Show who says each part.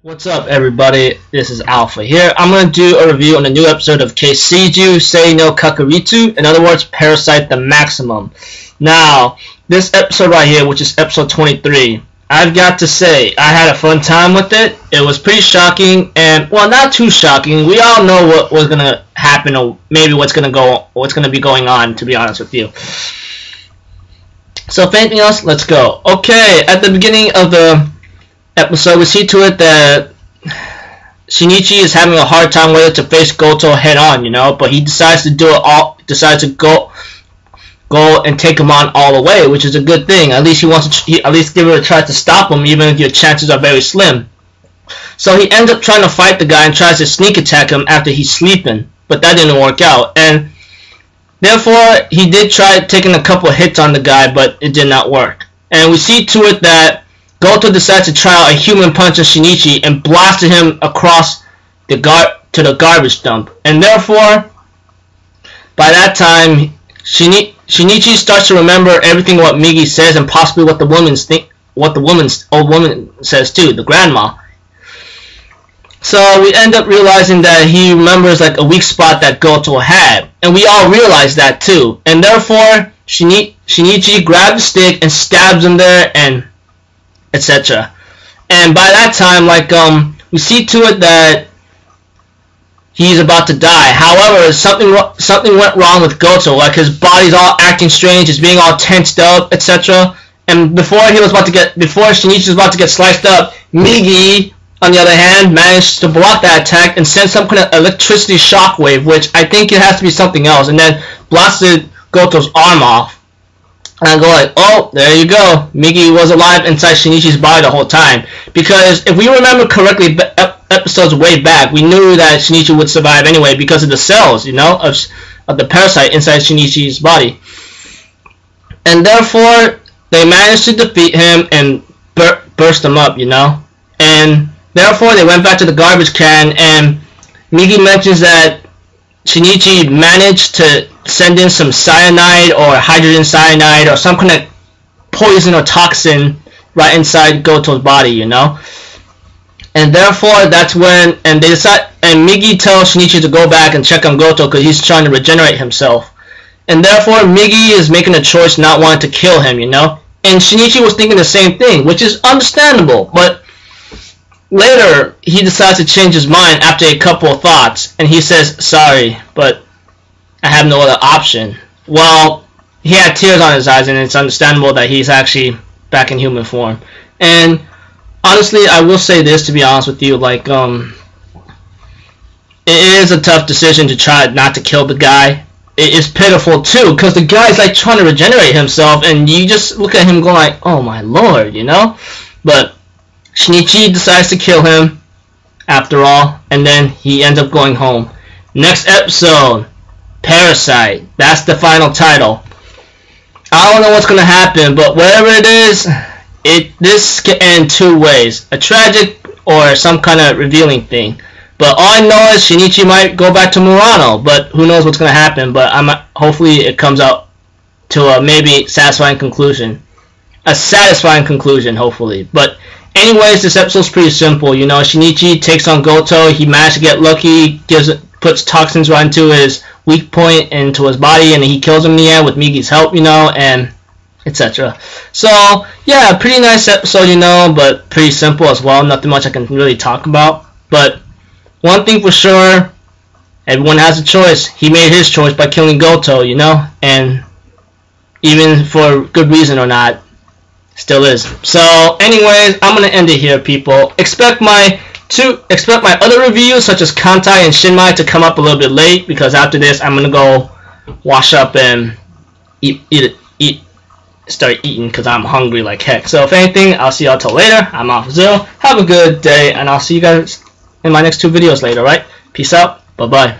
Speaker 1: What's up, everybody? This is Alpha here. I'm going to do a review on a new episode of Kiseijuu, Sei no Kakuritsu. In other words, Parasite the Maximum. Now, this episode right here, which is episode 23, I've got to say, I had a fun time with it. It was pretty shocking, and, well, not too shocking. We all know what was going to happen, or maybe what's going to be going on, to be honest with you. So, if anything else, let's go. Okay, at the beginning of the episode, we see to it that Shinichi is having a hard time whether to face Goto head on, but he decides to do it all. Decides to go and take him on all the way, which is a good thing. At least he wants to at least give it a try to stop him, even if your chances are very slim. So he ends up trying to fight the guy and tries to sneak attack him after he's sleeping, but that didn't work out, and therefore he did try taking a couple of hits on the guy, but it did not work. And we see to it that Goto decides to try out a human punch on Shinichi and blasted him across to the garbage dump. And therefore, by that time, Shinichi starts to remember everything what Migi says and possibly what the old woman says too, the grandma. So we end up realizing that he remembers like a weak spot that Goto had, and we all realize that too. And therefore, Shinichi grabs the stick and stabs him there, and etc. And by that time, we see to it that he's about to die. However, something went wrong with Goto. Like his body's all acting strange, he's being all tensed up, etc. And before Shinichi was about to get sliced up, Migi, on the other hand, managed to block that attack and send some kind of electricity shockwave, which I think it has to be something else, and then blasted Goto's arm off. And I go like, oh, there you go. Migi was alive inside Shinichi's body the whole time. Because if we remember correctly, episodes way back, we knew that Shinichi would survive anyway because of the cells, of the parasite inside Shinichi's body. And therefore, they managed to defeat him and burst him up, And therefore, they went back to the garbage can, and Migi mentions that Shinichi managed to send in some cyanide or hydrogen cyanide or some kind of poison or toxin right inside Goto's body, And therefore, that's when, and Migi tells Shinichi to go back and check on Goto because he's trying to regenerate himself. And therefore, Migi is making a choice not wanting to kill him, And Shinichi was thinking the same thing, which is understandable, but later, he decides to change his mind after a couple of thoughts, and he says, sorry, but I have no other option. Well, he had tears on his eyes, and it's understandable that he's actually back in human form. And honestly, I will say this, to be honest with you, it is a tough decision to try not to kill the guy. It is pitiful, too, because the guy's, trying to regenerate himself, and you just look at him going like, oh my lord, But Shinichi decides to kill him, after all, and then he ends up going home. Next episode, Parasite. That's the final title. I don't know what's going to happen, but whatever it is, this can end two ways. A tragic or some kind of revealing thing. But all I know is Shinichi might go back to Murano, but who knows what's going to happen. But hopefully it comes out to a maybe satisfying conclusion. A satisfying conclusion, hopefully. But anyways, this episode's pretty simple, Shinichi takes on Goto, he managed to get lucky, puts toxins right into his weak point into his body, and he kills him in the end with Migi's help, and etc. So, yeah, pretty nice episode, but pretty simple as well, nothing much I can really talk about. But one thing for sure, everyone has a choice. He made his choice by killing Goto, and even for good reason or not, still is. So, anyways, I'm gonna end it here, people. Expect my other reviews, such as Kantai and Shinmai, to come up a little bit late because after this, I'm gonna go wash up and start eating because I'm hungry like heck. So, if anything, I'll see y'all till later. I'm Alpha Zero. Have a good day, and I'll see you guys in my next two videos later. Right? Peace out. Bye bye.